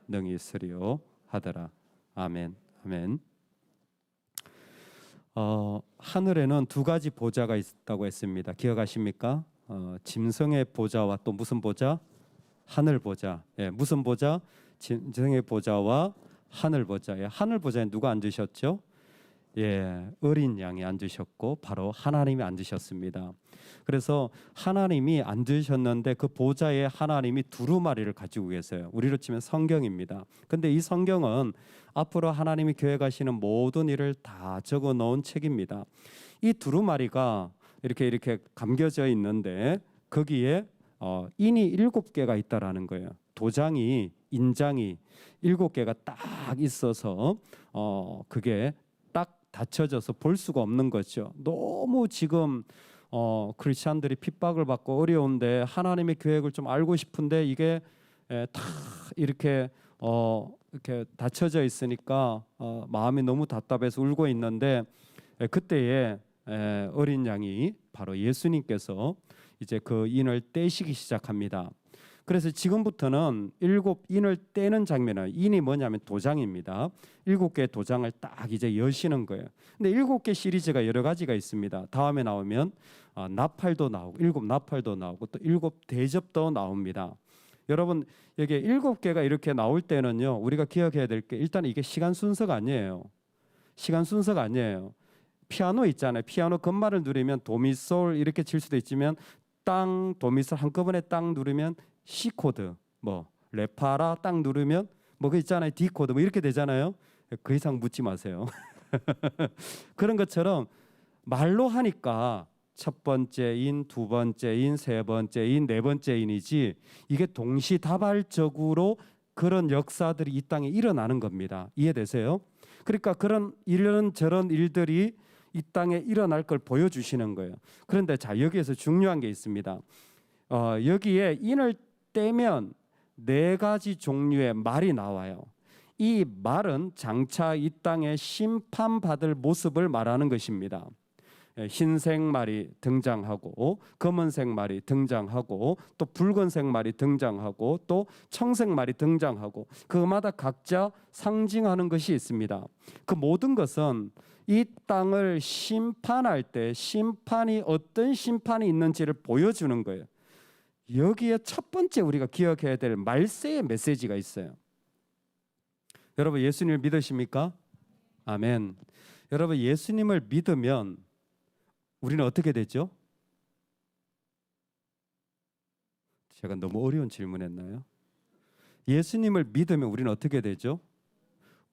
능히 있으리요 하더라. 아멘. 아멘. 하늘에는 두 가지 보좌가 있다고 했습니다. 기억하십니까? 짐승의 보좌와 또 무슨 보좌? 하늘 보좌. 예, 무슨 보좌? 짐승의 보좌와 하늘 보좌. 예, 하늘 보좌에 누가 앉으셨죠? 예, 어린 양이 앉으셨고 바로 하나님이 앉으셨습니다. 그래서 하나님이 앉으셨는데 그 보좌에 하나님이 두루마리를 가지고 계세요. 우리로 치면 성경입니다. 근데 이 성경은 앞으로 하나님이 계획하시는 모든 일을 다 적어 놓은 책입니다. 이 두루마리가 이렇게 감겨져 있는데 거기에 인이 7개가 있다라는 거예요. 도장이 인장이 7개가 딱 있어서 그게 딱 닫혀져서 볼 수가 없는 거죠. 너무 지금 크리스찬들이 핍박을 받고 어려운데 하나님의 계획을 좀 알고 싶은데 이게 다 이렇게 닫혀져 있으니까 마음이 너무 답답해서 울고 있는데 그때에 어린 양이 바로 예수님께서 이제 그 인을 떼시기 시작합니다. 그래서 지금부터는 7인을 떼는 장면은 인이 뭐냐면 도장입니다. 7개의 도장을 딱 이제 여시는 거예요. 근데 7개 시리즈가 여러 가지가 있습니다. 다음에 나오면 나팔도 나오고 7나팔도 나오고 또 7대접도 나옵니다. 여러분 여기 7개가 이렇게 나올 때는요 우리가 기억해야 될 게 일단 이게 시간 순서가 아니에요. 시간 순서가 아니에요. 피아노 있잖아요. 피아노 건말을 누르면 도미솔 이렇게 칠 수도 있지만 땅 도미솔 한꺼번에 땅 누르면 C 코드, 뭐 레파라 딱 누르면 뭐 그 있잖아요. D 코드 뭐 이렇게 되잖아요. 그 이상 묻지 마세요. 그런 것처럼 말로 하니까 첫 번째 인, 두 번째 인, 세 번째 인, 네 번째 인이지 이게 동시다발적으로 그런 역사들이 이 땅에 일어나는 겁니다. 이해되세요? 그러니까 그런 이런저런 일들이 이 땅에 일어날 걸 보여주시는 거예요. 그런데 자 여기에서 중요한 게 있습니다. 여기에 인을 떼면 4가지 종류의 말이 나와요. 이 말은 장차 이 땅에 심판받을 모습을 말하는 것입니다. 흰색 말이 등장하고 검은색 말이 등장하고 또 붉은색 말이 등장하고 또 청색 말이 등장하고 그마다 각자 상징하는 것이 있습니다. 그 모든 것은 이 땅을 심판할 때 심판이 어떤 심판이 있는지를 보여주는 거예요. 여기에 첫 번째 우리가 기억해야 될 말세의 메시지가 있어요. 여러분 예수님을 믿으십니까? 아멘. 여러분 예수님을 믿으면 우리는 어떻게 되죠? 제가 너무 어려운 질문했나요? 예수님을 믿으면 우리는 어떻게 되죠?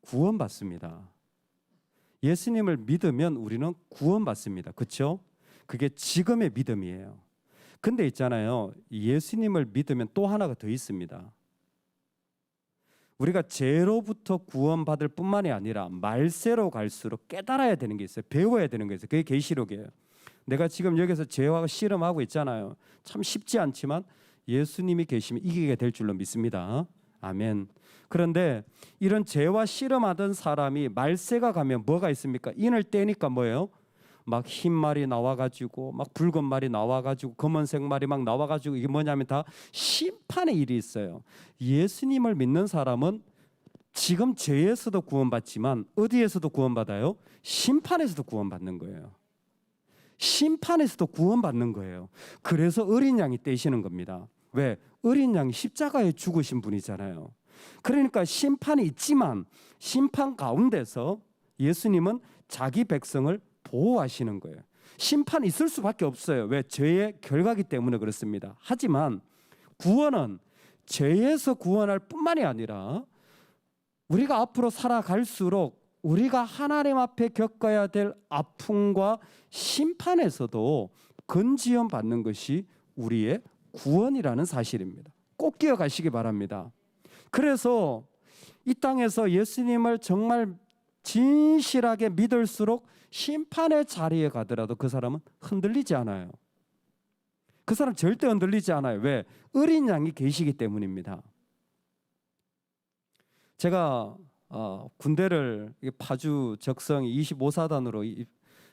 구원받습니다. 예수님을 믿으면 우리는 구원받습니다. 그렇죠? 그게 지금의 믿음이에요. 근데 있잖아요. 예수님을 믿으면 또 하나가 더 있습니다. 우리가 죄로부터 구원받을 뿐만이 아니라 말세로 갈수록 깨달아야 되는 게 있어요. 배워야 되는 게 있어요. 그게 계시록이에요. 내가 지금 여기서 죄와 씨름하고 있잖아요. 참 쉽지 않지만 예수님이 계시면 이기게 될 줄로 믿습니다. 아멘. 그런데 이런 죄와 씨름하던 사람이 말세가 가면 뭐가 있습니까? 인을 떼니까 뭐예요? 막 흰 말이 나와가지고 막 붉은 말이 나와가지고 검은색 말이 막 나와가지고 이게 뭐냐면 다 심판의 일이 있어요. 예수님을 믿는 사람은 지금 죄에서도 구원받지만 어디에서도 구원받아요? 심판에서도 구원받는 거예요. 심판에서도 구원받는 거예요. 그래서 어린 양이 떼시는 겁니다. 왜? 어린 양이 십자가에 죽으신 분이잖아요. 그러니까 심판이 있지만 심판 가운데서 예수님은 자기 백성을 보호하시는 거예요. 심판이 있을 수밖에 없어요. 왜? 죄의 결과기 때문에 그렇습니다. 하지만 구원은 죄에서 구원할 뿐만이 아니라 우리가 앞으로 살아갈수록 우리가 하나님 앞에 겪어야 될 아픔과 심판에서도 건지움 받는 것이 우리의 구원이라는 사실입니다. 꼭 기억하시기 바랍니다. 그래서 이 땅에서 예수님을 정말 진실하게 믿을수록 심판의 자리에 가더라도 그 사람은 흔들리지 않아요. 그 사람 절대 흔들리지 않아요. 왜? 어린 양이 계시기 때문입니다. 제가 군대를 파주 적성 25사단으로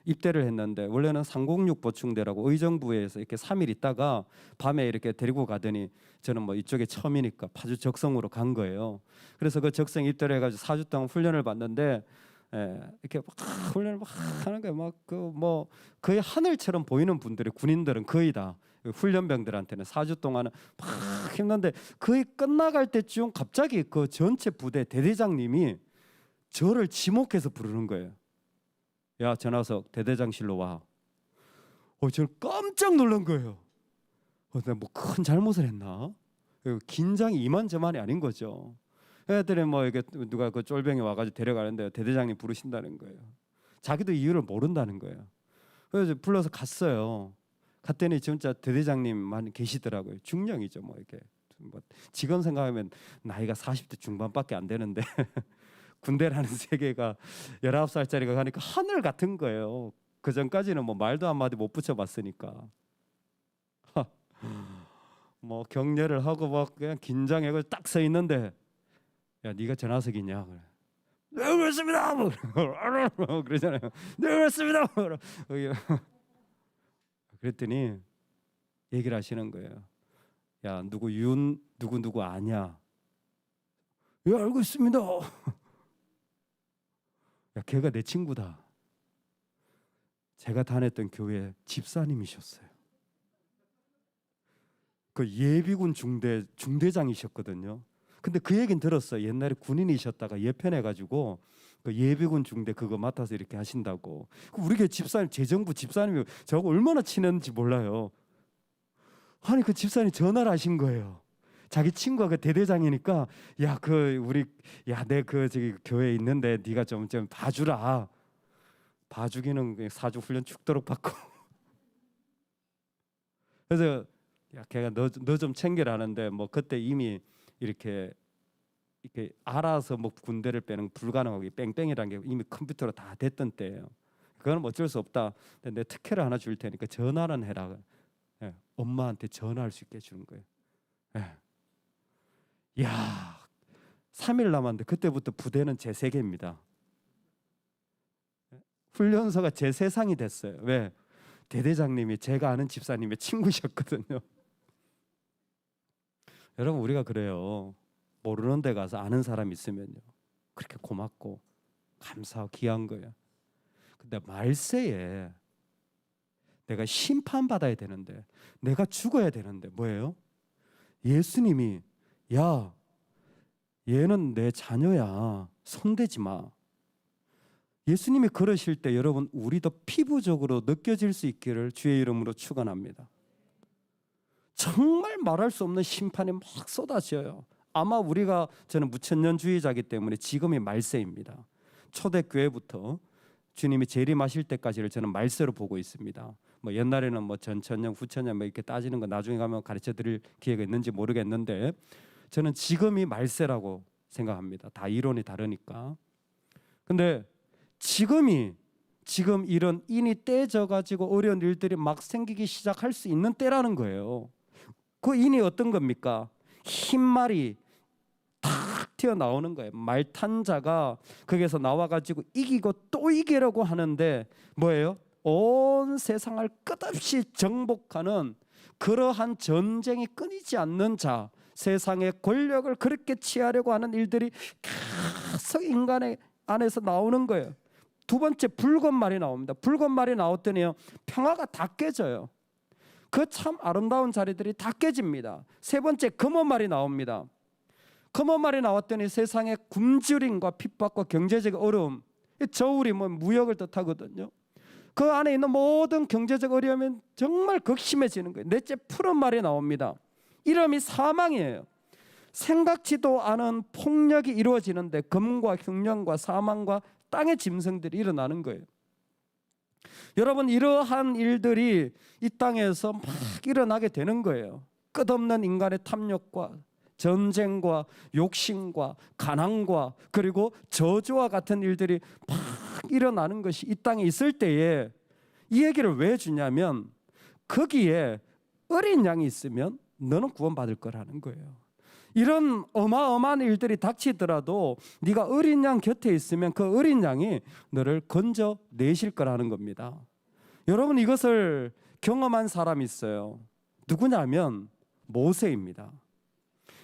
입대를 했는데 원래는 306 보충대라고 의정부에서 이렇게 3일 있다가 밤에 이렇게 데리고 가더니 저는 뭐 이쪽에 처음이니까 파주 적성으로 간 거예요. 그래서 그 적성 입대를 해가지고 4주 동안 훈련을 받는데 이렇게 막 훈련을 막 하는 거예요. 막 그 뭐 거의 하늘처럼 보이는 분들이 군인들은 거의 다 훈련병들한테는 4주 동안은 막 힘든데 거의 끝나갈 때쯤 갑자기 그 전체 부대 대대장님이 저를 지목해서 부르는 거예요. 야, 전하석 대대장실로 와. 저는 깜짝 놀란 거예요. 내가 뭐 큰 잘못을 했나? 긴장이 이만저만이 아닌 거죠. 애들이 뭐 이게 누가 그 쫄병이 와가지고 데려가는데 대대장님 부르신다는 거예요. 자기도 이유를 모른다는 거예요. 그래서 불러서 갔어요. 갔더니 진짜 대대장님만 계시더라고요. 중령이죠, 뭐 이렇게. 뭐 지금 생각하면 나이가 40대 중반밖에 안 되는데 군대라는 세계가 19살짜리가 가니까 하늘 같은 거예요. 그 전까지는 뭐 말도 한마디 못 붙여봤으니까. 뭐 격려를 하고 막 그냥 긴장해서 딱 서 있는데, 야, 네가 전하석이냐? 그래. 네, 그렇습니다. 그러잖아요. 네, 그렇습니다. 그랬더니 얘기를 하시는 거예요. 야, 누구 누구 아냐? 예, 알고 있습니다. 야, 걔가 내 친구다. 제가 다녔던 교회 집사님이셨어요. 그 예비군 중대장이셨거든요. 근데 그 얘기는 들었어요. 옛날에 군인이셨다가 예편해가지고 그 예비군 중대 그거 맡아서 이렇게 하신다고. 우리 교회 집사님, 재정부 집사님이 저하고 얼마나 친했는지 몰라요. 아니 그 집사님 전화를 하신 거예요. 자기 친구가 그 대대장이니까 야 내 그 저기 교회에 있는데 네가 좀 봐주라. 봐주기는 사주 훈련 죽도록 받고. 그래서 야 걔가 너 좀 챙겨라 하는데 뭐 그때 이미 이렇게 알아서 뭐 군대를 빼는 불가능하고 뺑뺑이라는 게 이미 컴퓨터로 다 됐던 때예요. 그거는 어쩔 수 없다. 근데 내 특혜를 하나 줄 테니까 전화는 해라. 예, 엄마한테 전화할 수 있게 해주는 거예요. 예. 야, 3일 남았는데 그때부터 부대는 제 세계입니다. 훈련소가 제 세상이 됐어요. 왜? 대대장님이 제가 아는 집사님의 친구셨거든요. 여러분 우리가 그래요. 모르는 데 가서 아는 사람 있으면요 그렇게 고맙고 감사하고 귀한 거예요. 근데 말세에 내가 심판받아야 되는데 내가 죽어야 되는데 뭐예요? 예수님이 야 얘는 내 자녀야 손대지 마. 예수님이 그러실 때 여러분 우리도 피부적으로 느껴질 수 있기를 주의 이름으로 축원합니다. 정말 말할 수 없는 심판이 막 쏟아져요. 아마 우리가 저는 무천년주의자이기 때문에 지금이 말세입니다. 초대교회부터 주님이 재림하실 때까지를 저는 말세로 보고 있습니다. 뭐 옛날에는 뭐 전천년, 후천년 뭐 이렇게 따지는 거 나중에 가면 가르쳐 드릴 기회가 있는지 모르겠는데 저는 지금이 말세라고 생각합니다. 다 이론이 다르니까. 근데 지금 이런 인이 떼져 가지고 어려운 일들이 막 생기기 시작할 수 있는 때라는 거예요. 그 인이 어떤 겁니까? 흰말이 탁 튀어나오는 거예요. 말 탄 자가 거기에서 나와가지고 이기고 또 이기려고 하는데 뭐예요? 온 세상을 끝없이 정복하는 그러한 전쟁이 끊이지 않는 자, 세상의 권력을 그렇게 취하려고 하는 일들이 계속 인간의 안에서 나오는 거예요. 두 번째 붉은 말이 나옵니다. 붉은 말이 나왔더니요 평화가 다 깨져요. 그 참 아름다운 자리들이 다 깨집니다. 세 번째 검은 말이 나옵니다. 검은 말이 나왔더니 세상의 굶주림과 핍박과 경제적 어려움, 저울이 뭐 무역을 뜻하거든요. 그 안에 있는 모든 경제적 어려움은 정말 극심해지는 거예요. 넷째 푸른 말이 나옵니다. 이름이 사망이에요. 생각지도 않은 폭력이 이루어지는데 검과 흉년과 사망과 땅의 짐승들이 일어나는 거예요. 여러분 이러한 일들이 이 땅에서 막 일어나게 되는 거예요. 끝없는 인간의 탐욕과 전쟁과 욕심과 가난과 그리고 저주와 같은 일들이 막 일어나는 것이 이 땅에 있을 때에 이 얘기를 왜 주냐면 거기에 어린 양이 있으면 너는 구원받을 거라는 거예요. 이런 어마어마한 일들이 닥치더라도 네가 어린 양 곁에 있으면 그 어린 양이 너를 건져내실 거라는 겁니다. 여러분, 이것을 경험한 사람이 있어요. 누구냐면 모세입니다.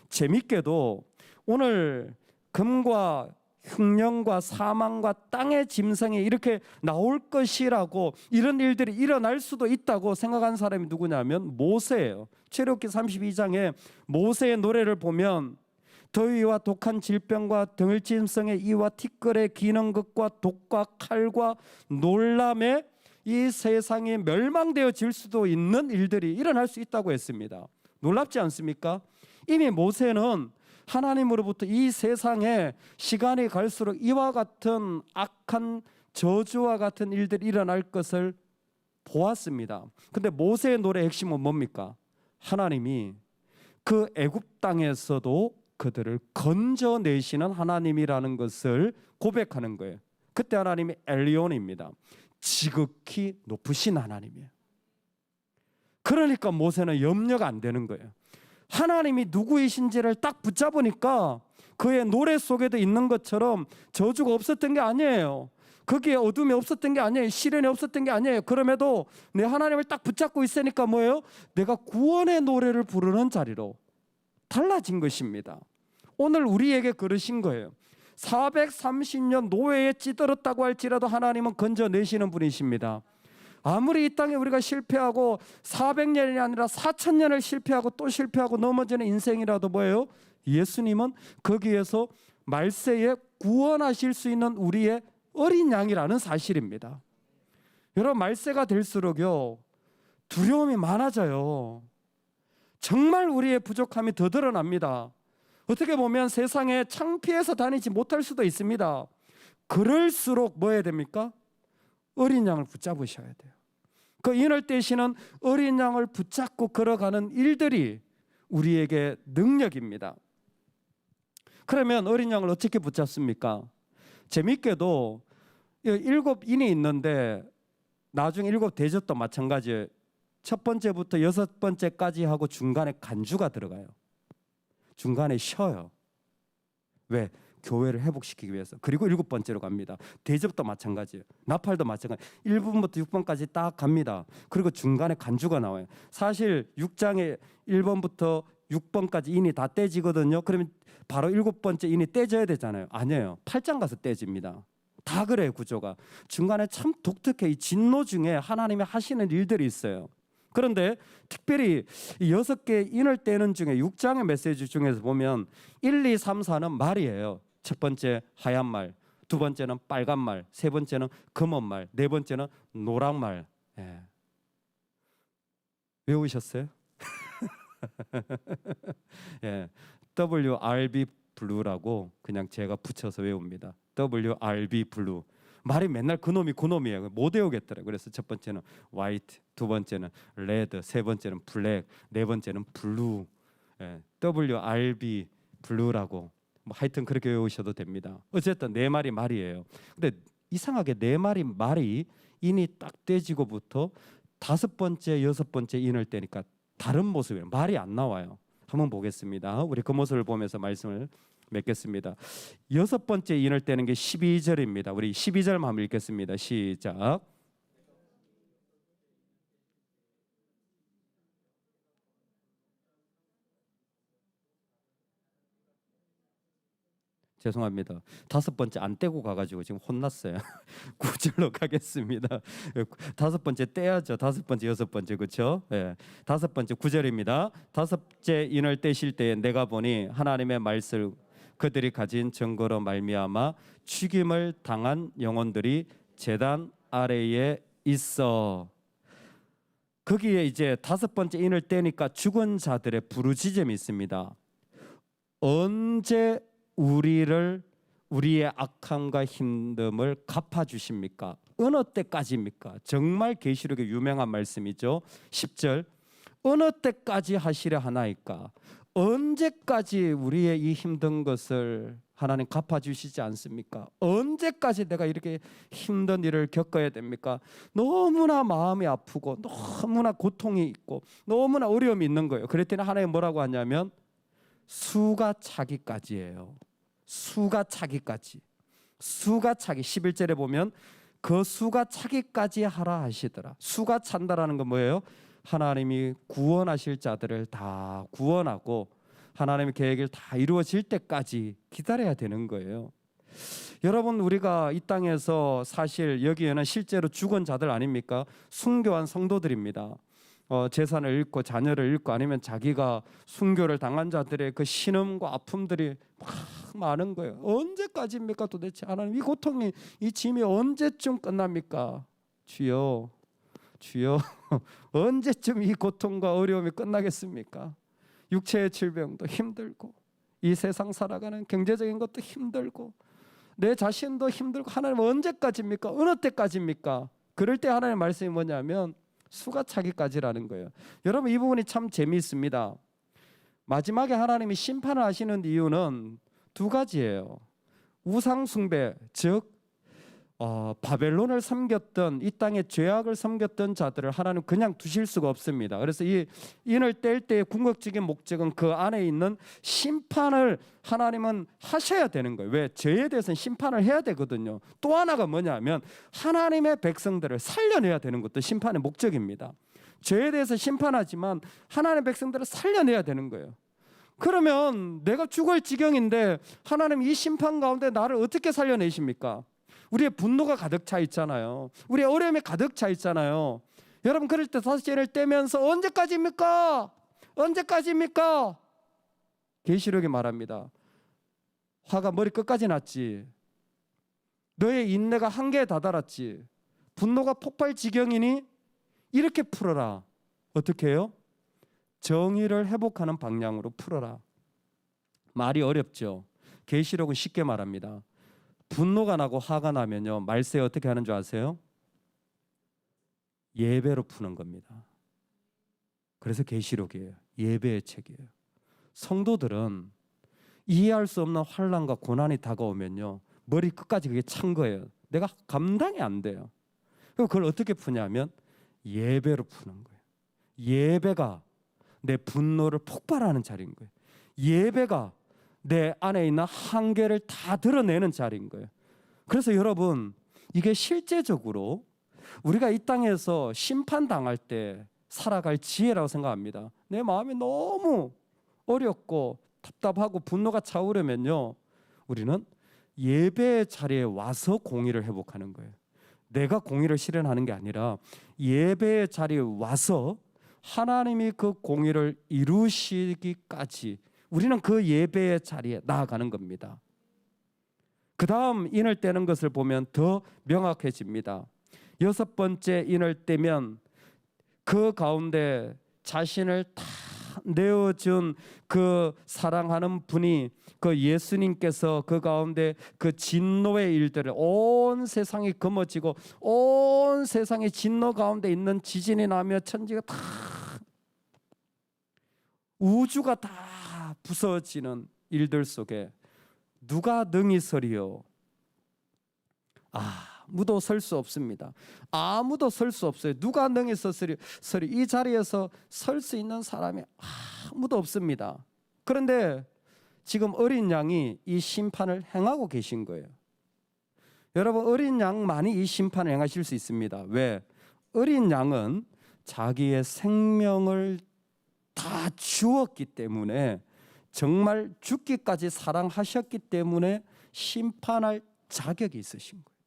재밌게도 오늘 금과 흉년과 사망과 땅의 짐승이 이렇게 나올 것이라고, 이런 일들이 일어날 수도 있다고 생각한 사람이 누구냐면 모세예요. 출애굽기 32장에 모세의 노래를 보면 더위와 독한 질병과 등을짐승의 이와 티끌에 기는 것과 독과 칼과 놀람에 이 세상이 멸망되어질 수도 있는 일들이 일어날 수 있다고 했습니다. 놀랍지 않습니까? 이미 모세는 하나님으로부터 이 세상에 시간이 갈수록 이와 같은 악한 저주와 같은 일들이 일어날 것을 보았습니다. 근데 모세의 노래의 핵심은 뭡니까? 하나님이 그 애굽 땅에서도 그들을 건져내시는 하나님이라는 것을 고백하는 거예요. 그때 하나님이 엘리온입니다. 지극히 높으신 하나님이에요. 그러니까 모세는 염려가 안 되는 거예요. 하나님이 누구이신지를 딱 붙잡으니까 그의 노래 속에도 있는 것처럼 저주가 없었던 게 아니에요. 거기에 어둠이 없었던 게 아니에요. 시련이 없었던 게 아니에요. 그럼에도 내 하나님을 딱 붙잡고 있으니까 뭐예요? 내가 구원의 노래를 부르는 자리로 달라진 것입니다. 오늘 우리에게 그러신 거예요. 430년 노예에 찌들었다고 할지라도 하나님은 건져내시는 분이십니다. 아무리 이 땅에 우리가 실패하고 400년이 아니라 4000년을 실패하고 또 실패하고 넘어지는 인생이라도 뭐예요? 예수님은 거기에서 말세에 구원하실 수 있는 우리의 어린 양이라는 사실입니다. 여러분, 말세가 될수록요 두려움이 많아져요. 정말 우리의 부족함이 더 드러납니다. 어떻게 보면 세상에 창피해서 다니지 못할 수도 있습니다. 그럴수록 뭐 해야 됩니까? 어린 양을 붙잡으셔야 돼요. 그 인을 떼시는 어린 양을 붙잡고 걸어가는 일들이 우리에게 능력입니다. 그러면 어린 양을 어떻게 붙잡습니까? 재밌게도 7인이 있는데 나중에 7 대접도 마찬가지예요. 첫 번째부터 6번째까지 하고 중간에 간주가 들어가요. 중간에 쉬어요. 왜? 교회를 회복시키기 위해서. 그리고 7번째로 갑니다. 대접도 마찬가지예요. 나팔도 마찬가지. 1번부터 6번까지 딱 갑니다. 그리고 중간에 간주가 나와요. 사실 6장에 1번부터 6번까지 인이 다 떼지거든요. 그러면 바로 7번째 인이 떼져야 되잖아요. 아니에요. 8장 가서 떼집니다. 다 그래요, 구조가. 중간에 참 독특해. 이 진노 중에 하나님이 하시는 일들이 있어요. 그런데 특별히 6개 인을 떼는 중에 6장의 메시지 중에서 보면 1, 2, 3, 4는 말이에요. 첫 번째 하얀 말, 두 번째는 빨간 말, 세 번째는 검은 말, 네 번째는 노란 말. 예. 외우셨어요? 예. WRB 블루라고 그냥 제가 붙여서 외웁니다. WRB 블루. 말이 맨날 그놈이에요. 못 외우겠더라고요. 그래서 첫 번째는 화이트, 두 번째는 레드, 세 번째는 블랙, 네 번째는 블루. 예. WRB 블루라고. 뭐 하여튼 그렇게 외우셔도 됩니다. 어쨌든 네 마리 말이에요. 근데 이상하게 네 마리 말이 인이 딱 떼지고부터 5번째, 6번째 인을 떼니까 다른 모습이에요. 말이 안 나와요. 한번 보겠습니다. 우리 그 모습을 보면서 말씀을 맺겠습니다. 6번째 인을 떼는 게 12절입니다. 우리 12절만 한번 읽겠습니다. 시작. 죄송합니다. 5번째 안 떼고 가가지고 지금 혼났어요. 9절로 가겠습니다. 5번째 떼야죠. 5번째, 6번째, 그렇죠? 예. 5번째 9절입니다. 5째 인을 떼실 때에 내가 보니 하나님의 말씀 그들이 가진 증거로 말미암아 죽임을 당한 영혼들이 제단 아래에 있어. 거기에 이제 5번째 인을 떼니까 죽은 자들의 부르짖음이 있습니다. 언제 우리의 악함과 힘듦을 갚아주십니까? 어느 때까지입니까? 정말 계시록의 유명한 말씀이죠. 10절 어느 때까지 하시려 하나이까? 언제까지 우리의 이 힘든 것을 하나님 갚아주시지 않습니까? 언제까지 내가 이렇게 힘든 일을 겪어야 됩니까? 너무나 마음이 아프고 너무나 고통이 있고 너무나 어려움이 있는 거예요. 그랬더니 하나님 뭐라고 하냐면 수가 차기까지예요. 수가 차기까지. 수가 차기 11절에 보면 그 수가 차기까지 하라 하시더라. 수가 찬다라는 건 뭐예요? 하나님이 구원하실 자들을 다 구원하고 하나님의 계획을 다 이루어질 때까지 기다려야 되는 거예요. 여러분, 우리가 이 땅에서 사실 여기에는 실제로 죽은 자들 아닙니까? 순교한 성도들입니다. 재산을 잃고 자녀를 잃고 아니면 자기가 순교를 당한 자들의 그 신음과 아픔들이 막 많은 거예요. 언제까지입니까 도대체? 하나님, 이 고통이, 이 짐이 언제쯤 끝납니까? 주여, 주여, 언제쯤 이 고통과 어려움이 끝나겠습니까? 육체의 질병도 힘들고 이 세상 살아가는 경제적인 것도 힘들고 내 자신도 힘들고, 하나님 언제까지입니까? 어느 때까지입니까? 그럴 때 하나님의 말씀이 뭐냐면 수가 차기까지라는 거예요. 여러분, 이 부분이 참 재미있습니다. 마지막에 하나님이 심판을 하시는 이유는 두 가지예요. 우상 숭배, 즉 바벨론을 섬겼던, 이 땅의 죄악을 섬겼던 자들을 하나님 그냥 두실 수가 없습니다. 그래서 이 인을 뗄 때의 궁극적인 목적은 그 안에 있는 심판을 하나님은 하셔야 되는 거예요. 왜? 죄에 대해서는 심판을 해야 되거든요. 또 하나가 뭐냐면 하나님의 백성들을 살려내야 되는 것도 심판의 목적입니다. 죄에 대해서 심판하지만 하나님의 백성들을 살려내야 되는 거예요. 그러면 내가 죽을 지경인데 하나님 이 심판 가운데 나를 어떻게 살려내십니까? 우리의 분노가 가득 차 있잖아요. 우리의 어려움이 가득 차 있잖아요. 여러분, 그럴 때 다시 죄를 떼면서 언제까지입니까? 언제까지입니까? 계시록이 말합니다. 화가 머리 끝까지 났지. 너의 인내가 한계에 다다랐지. 분노가 폭발 지경이니 이렇게 풀어라. 어떻게 해요? 정의를 회복하는 방향으로 풀어라. 말이 어렵죠. 계시록은 쉽게 말합니다. 분노가 나고 화가 나면요, 말세 어떻게 하는 줄 아세요? 예배로 푸는 겁니다. 그래서 계시록이에요. 예배의 책이에요. 성도들은 이해할 수 없는 환난과 고난이 다가오면요, 머리 끝까지 그게 찬 거예요. 내가 감당이 안 돼요. 그걸 어떻게 푸냐면 예배로 푸는 거예요. 예배가 내 분노를 폭발하는 자리인 거예요. 예배가 내 안에 있는 한계를 다 드러내는 자리인 거예요. 그래서 여러분, 이게 실제적으로 우리가 이 땅에서 심판당할 때 살아갈 지혜라고 생각합니다. 내 마음이 너무 어렵고 답답하고 분노가 차오르면요, 우리는 예배의 자리에 와서 공의를 회복하는 거예요. 내가 공의를 실현하는 게 아니라 예배의 자리에 와서 하나님이 그 공의를 이루시기까지 우리는 그 예배의 자리에 나아가는 겁니다. 그 다음 인을 떼는 것을 보면 더 명확해집니다. 6번째 인을 떼면 그 가운데 자신을 다 내어준 그 사랑하는 분이, 그 예수님께서 그 가운데 그 진노의 일들을, 온 세상이 검어지고 온 세상의 진노 가운데 있는 지진이 나며 천지가 다, 우주가 다 부서지는 일들 속에 누가 능히 서리요? 아무도 설 수 없습니다. 아무도 설 수 없어요. 누가 능히 서리? 이 자리에서 설 수 있는 사람이 아무도 없습니다. 그런데 지금 어린 양이 이 심판을 행하고 계신 거예요. 여러분, 어린 양만이 이 심판을 행하실 수 있습니다. 왜? 어린 양은 자기의 생명을 다 주었기 때문에, 정말 죽기까지 사랑하셨기 때문에 심판할 자격이 있으신 거예요.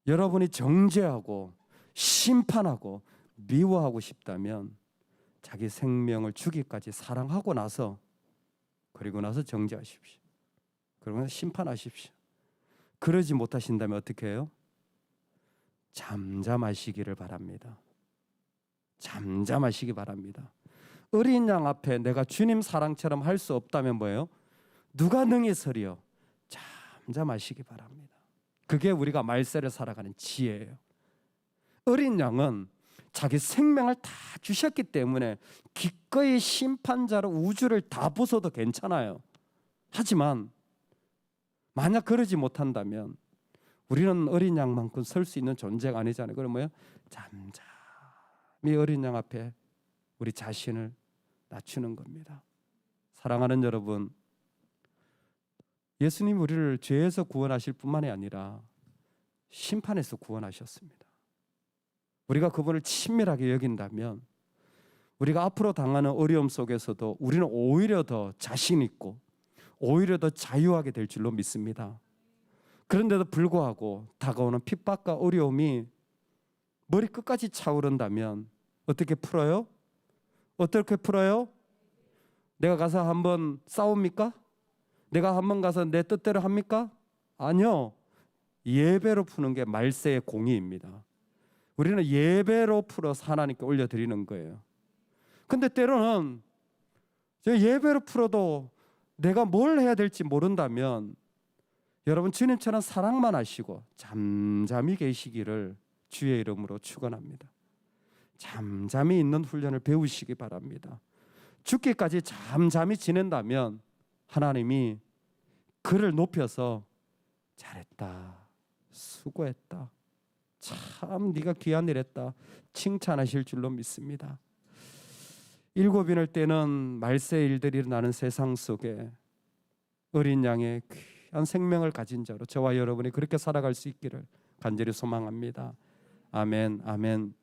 여러분이 정죄하고 심판하고 미워하고 싶다면 자기 생명을 주기까지 사랑하고 나서, 그리고 나서 정죄하십시오. 그러고 나서 심판하십시오. 그러지 못하신다면 어떻게 해요? 잠잠하시기를 바랍니다. 잠잠하시기 바랍니다. 어린 양 앞에 내가 주님 사랑처럼 할 수 없다면 뭐예요? 누가 능히 서리요? 잠잠하시기 바랍니다. 그게 우리가 말세를 살아가는 지혜예요. 어린 양은 자기 생명을 다 주셨기 때문에 기꺼이 심판자로 우주를 다 부숴도 괜찮아요. 하지만 만약 그러지 못한다면 우리는 어린 양만큼 설 수 있는 존재가 아니잖아요. 그럼 뭐예요? 잠잠히 어린 양 앞에 우리 자신을 낮추는 겁니다. 사랑하는 여러분, 예수님 우리를 죄에서 구원하실 뿐만이 아니라 심판에서 구원하셨습니다. 우리가 그분을 친밀하게 여긴다면 우리가 앞으로 당하는 어려움 속에서도 우리는 오히려 더 자신 있고 오히려 더 자유하게 될 줄로 믿습니다. 그런데도 불구하고 다가오는 핍박과 어려움이 머리끝까지 차오른다면 어떻게 풀어요? 어떻게 풀어요? 내가 가서 한번 싸웁니까? 내가 한번 가서 내 뜻대로 합니까? 아니요. 예배로 푸는 게 말세의 공의입니다. 우리는 예배로 풀어서 하나님께 올려드리는 거예요. 근데 때로는 예배로 풀어도 내가 뭘 해야 될지 모른다면 여러분 주님처럼 사랑만 하시고 잠잠히 계시기를 주의 이름으로 축원합니다. 잠잠히 있는 훈련을 배우시기 바랍니다. 죽기까지 잠잠히 지낸다면 하나님이 그를 높여서 잘했다, 수고했다, 참 네가 귀한 일 했다 칭찬하실 줄로 믿습니다. 일곱인을 때는 말세의 일들이 일어나는 세상 속에 어린 양의 귀한 생명을 가진 자로 저와 여러분이 그렇게 살아갈 수 있기를 간절히 소망합니다. 아멘, 아멘.